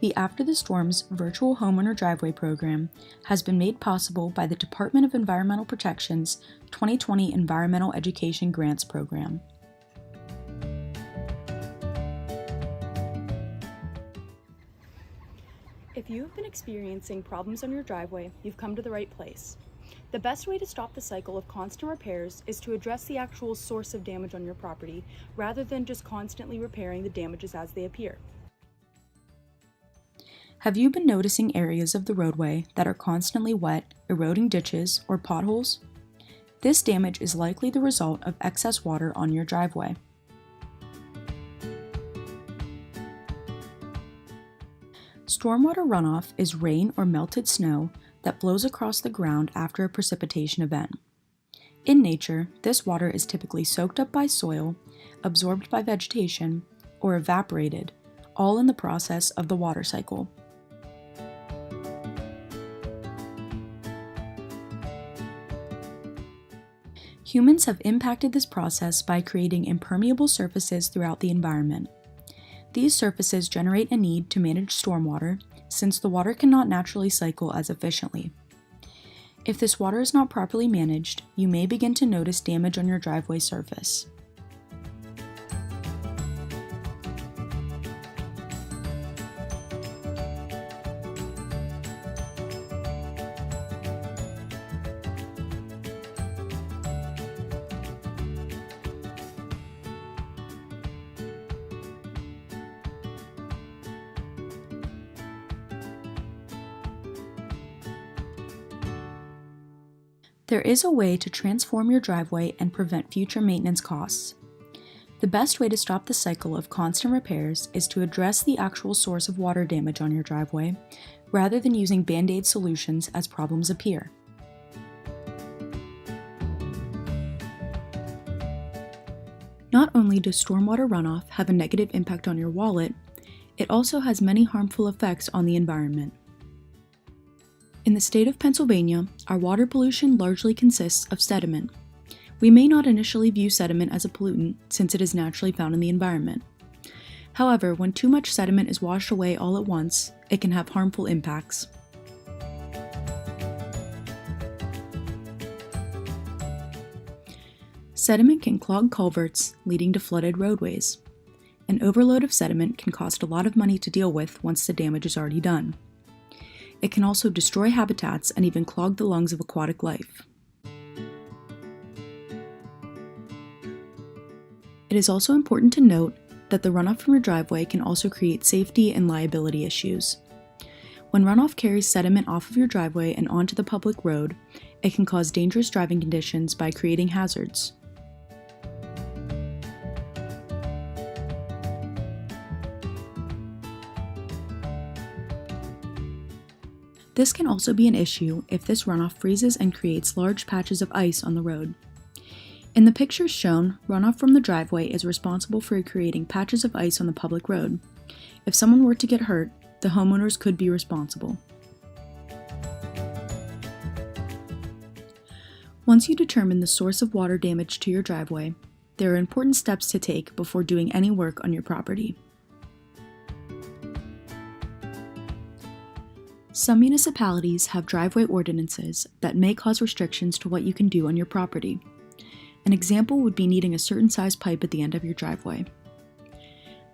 The After the Storms Virtual Homeowner Driveway Program has been made possible by the Department of Environmental Protection's 2020 Environmental Education Grants Program. If you have been experiencing problems on your driveway, you've come to the right place. The best way to stop the cycle of constant repairs is to address the actual source of damage on your property, rather than just constantly repairing the damages as they appear. Have you been noticing areas of the roadway that are constantly wet, eroding ditches, or potholes? This damage is likely the result of excess water on your driveway. Stormwater runoff is rain or melted snow that blows across the ground after a precipitation event. In nature, this water is typically soaked up by soil, absorbed by vegetation, or evaporated, all in the process of the water cycle. Humans have impacted this process by creating impermeable surfaces throughout the environment. These surfaces generate a need to manage stormwater, since the water cannot naturally cycle as efficiently. If this water is not properly managed, you may begin to notice damage on your driveway surface. There is a way to transform your driveway and prevent future maintenance costs. The best way to stop the cycle of constant repairs is to address the actual source of water damage on your driveway, rather than using band-aid solutions as problems appear. Not only does stormwater runoff have a negative impact on your wallet, it also has many harmful effects on the environment. In the state of Pennsylvania, our water pollution largely consists of sediment. We may not initially view sediment as a pollutant since it is naturally found in the environment. However, when too much sediment is washed away all at once, it can have harmful impacts. Sediment can clog culverts, leading to flooded roadways. An overload of sediment can cost a lot of money to deal with once the damage is already done. It can also destroy habitats and even clog the lungs of aquatic life. It is also important to note that the runoff from your driveway can also create safety and liability issues. When runoff carries sediment off of your driveway and onto the public road, it can cause dangerous driving conditions by creating hazards. This can also be an issue if this runoff freezes and creates large patches of ice on the road. In the pictures shown, runoff from the driveway is responsible for creating patches of ice on the public road. If someone were to get hurt, the homeowners could be responsible. Once you determine the source of water damage to your driveway, there are important steps to take before doing any work on your property. Some municipalities have driveway ordinances that may cause restrictions to what you can do on your property. An example would be needing a certain size pipe at the end of your driveway.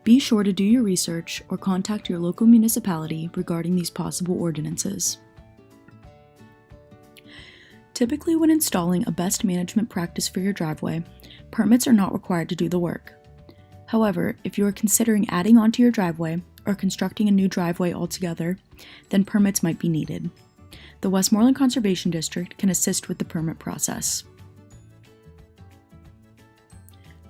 Be sure to do your research or contact your local municipality regarding these possible ordinances. Typically, when installing a best management practice for your driveway, permits are not required to do the work. However, if you are considering adding onto your driveway or constructing a new driveway altogether, then permits might be needed. The Westmoreland Conservation District can assist with the permit process.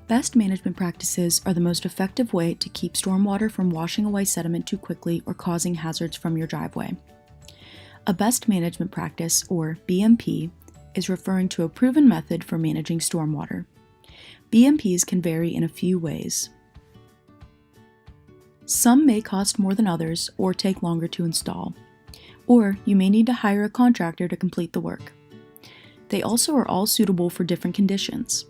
Best management practices are the most effective way to keep stormwater from washing away sediment too quickly or causing hazards from your driveway. A best management practice, or BMP, is referring to a proven method for managing stormwater. BMPs can vary in a few ways. Some may cost more than others or take longer to install, or you may need to hire a contractor to complete the work. They also are all suitable for different conditions.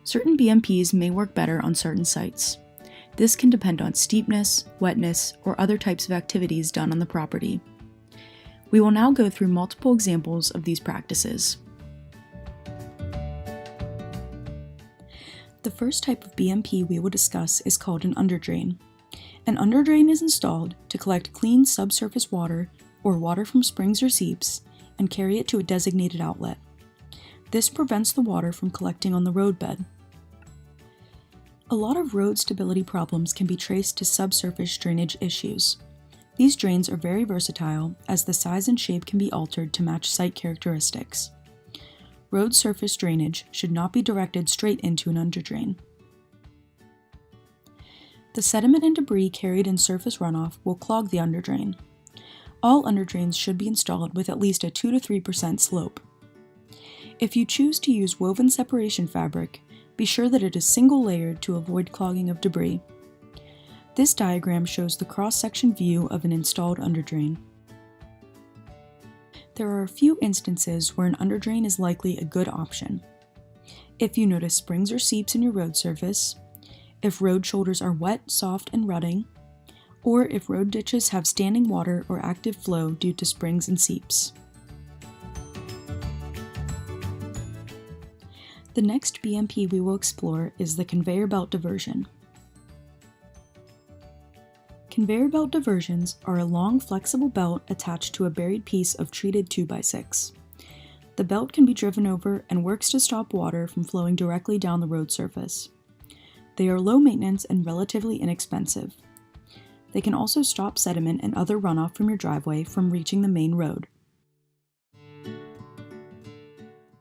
Certain BMPs may work better on certain sites. This can depend on steepness, wetness, or other types of activities done on the property. We will now go through multiple examples of these practices. The first type of BMP we will discuss is called an underdrain. An underdrain is installed to collect clean subsurface water or water from springs or seeps and carry it to a designated outlet. This prevents the water from collecting on the roadbed. A lot of road stability problems can be traced to subsurface drainage issues. These drains are very versatile as the size and shape can be altered to match site characteristics. Road surface drainage should not be directed straight into an underdrain. The sediment and debris carried in surface runoff will clog the underdrain. All underdrains should be installed with at least a 2 to 3% slope. If you choose to use woven separation fabric, be sure that it is single-layered to avoid clogging of debris. This diagram shows the cross-section view of an installed underdrain. There are a few instances where an underdrain is likely a good option. If you notice springs or seeps in your road surface, if road shoulders are wet, soft, and rutting, or if road ditches have standing water or active flow due to springs and seeps. The next BMP we will explore is the conveyor belt diversion. Conveyor belt diversions are a long, flexible belt attached to a buried piece of treated 2x6. The belt can be driven over and works to stop water from flowing directly down the road surface. They are low maintenance and relatively inexpensive. They can also stop sediment and other runoff from your driveway from reaching the main road.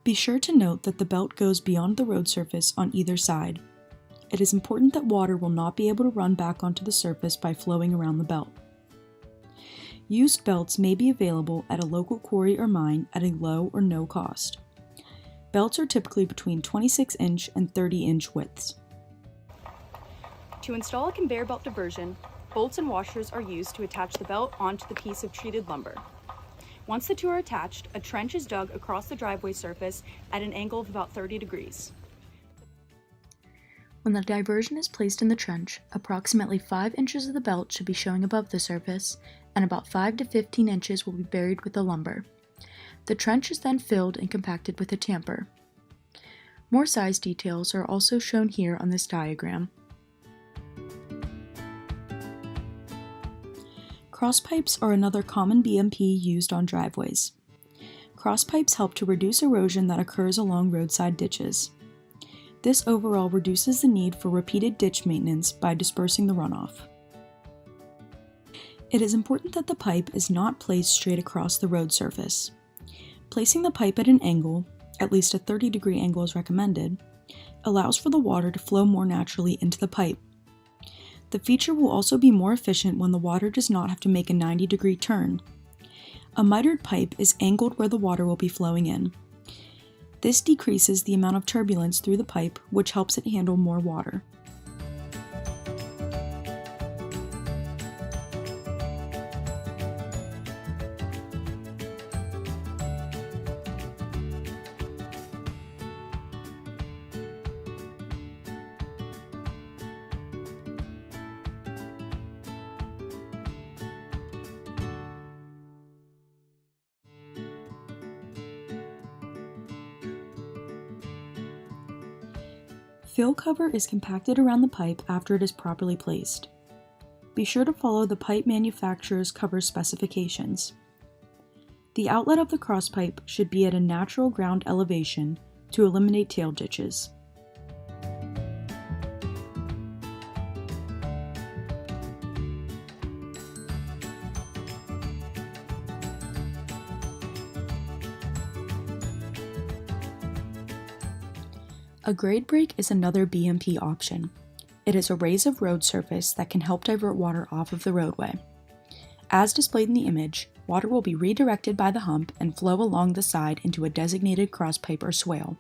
Be sure to note that the belt goes beyond the road surface on either side. It is important that water will not be able to run back onto the surface by flowing around the belt. Used belts may be available at a local quarry or mine at a low or no cost. Belts are typically between 26-inch and 30-inch widths. To install a conveyor belt diversion, bolts and washers are used to attach the belt onto the piece of treated lumber. Once the two are attached, a trench is dug across the driveway surface at an angle of about 30 degrees. When the diversion is placed in the trench, approximately 5 inches of the belt should be showing above the surface, and about 5 to 15 inches will be buried with the lumber. The trench is then filled and compacted with a tamper. More size details are also shown here on this diagram. Crosspipes are another common BMP used on driveways. Crosspipes help to reduce erosion that occurs along roadside ditches. This overall reduces the need for repeated ditch maintenance by dispersing the runoff. It is important that the pipe is not placed straight across the road surface. Placing the pipe at an angle, at least a 30-degree angle is recommended, allows for the water to flow more naturally into the pipe. The feature will also be more efficient when the water does not have to make a 90-degree turn. A mitered pipe is angled where the water will be flowing in. This decreases the amount of turbulence through the pipe, which helps it handle more water. Fill cover is compacted around the pipe after it is properly placed. Be sure to follow the pipe manufacturer's cover specifications. The outlet of the crosspipe should be at a natural ground elevation to eliminate tail ditches. A grade break is another BMP option. It is a raise of road surface that can help divert water off of the roadway. As displayed in the image, water will be redirected by the hump and flow along the side into a designated crosspipe or swale.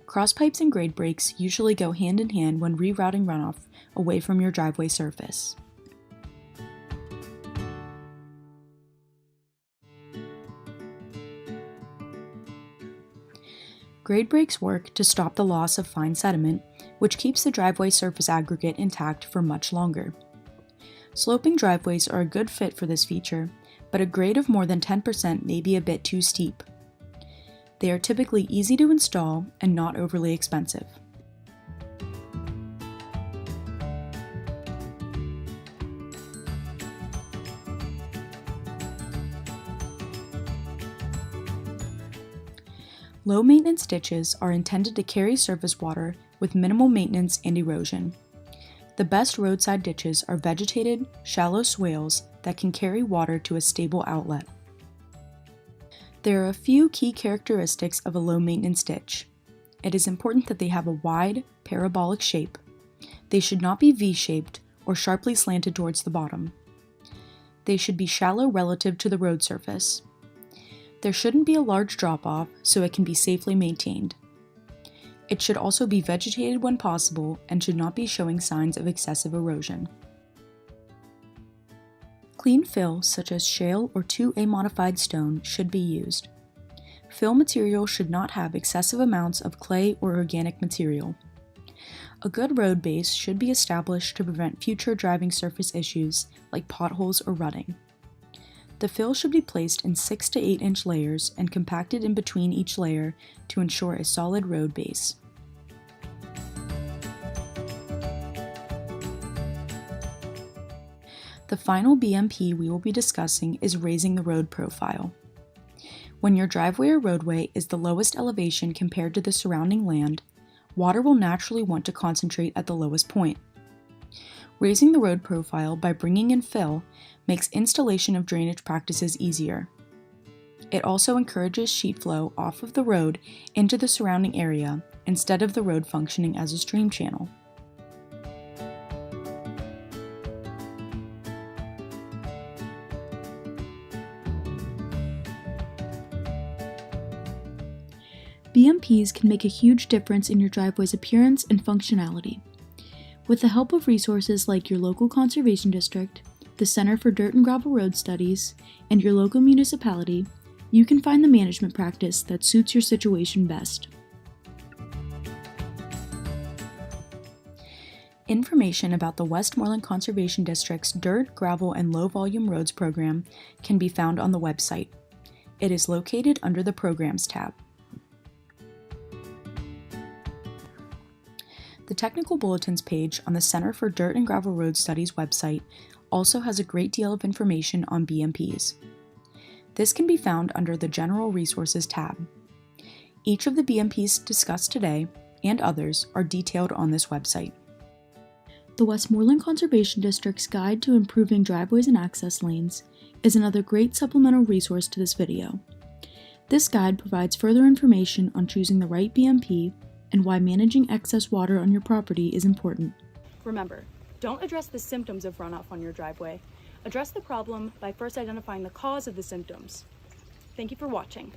Crosspipes and grade breaks usually go hand in hand when rerouting runoff away from your driveway surface. Grade breaks work to stop the loss of fine sediment, which keeps the driveway surface aggregate intact for much longer. Sloping driveways are a good fit for this feature, but a grade of more than 10% may be a bit too steep. They are typically easy to install and not overly expensive. Low-maintenance ditches are intended to carry surface water with minimal maintenance and erosion. The best roadside ditches are vegetated, shallow swales that can carry water to a stable outlet. There are a few key characteristics of a low-maintenance ditch. It is important that they have a wide, parabolic shape. They should not be V-shaped or sharply slanted towards the bottom. They should be shallow relative to the road surface. There shouldn't be a large drop-off so it can be safely maintained. It should also be vegetated when possible and should not be showing signs of excessive erosion. Clean fill, such as shale or 2A modified stone, should be used. Fill material should not have excessive amounts of clay or organic material. A good road base should be established to prevent future driving surface issues like potholes or rutting. The fill should be placed in 6 to 8 inch layers and compacted in between each layer to ensure a solid road base. The final BMP we will be discussing is raising the road profile. When your driveway or roadway is the lowest elevation compared to the surrounding land, water will naturally want to concentrate at the lowest point. Raising the road profile by bringing in fill makes installation of drainage practices easier. It also encourages sheet flow off of the road into the surrounding area instead of the road functioning as a stream channel. BMPs can make a huge difference in your driveway's appearance and functionality. With the help of resources like your local conservation district, the Center for Dirt and Gravel Road Studies, and your local municipality, you can find the management practice that suits your situation best. Information about the Westmoreland Conservation District's Dirt, Gravel, and Low Volume Roads program can be found on the website. It is located under the Programs tab. The Technical Bulletins page on the Center for Dirt and Gravel Road Studies website also has a great deal of information on BMPs. This can be found under the General Resources tab. Each of the BMPs discussed today, and others, are detailed on this website. The Westmoreland Conservation District's Guide to Improving Driveways and Access Lanes is another great supplemental resource to this video. This guide provides further information on choosing the right BMP and why managing excess water on your property is important. Remember, don't address the symptoms of runoff on your driveway. Address the problem by first identifying the cause of the symptoms. Thank you for watching.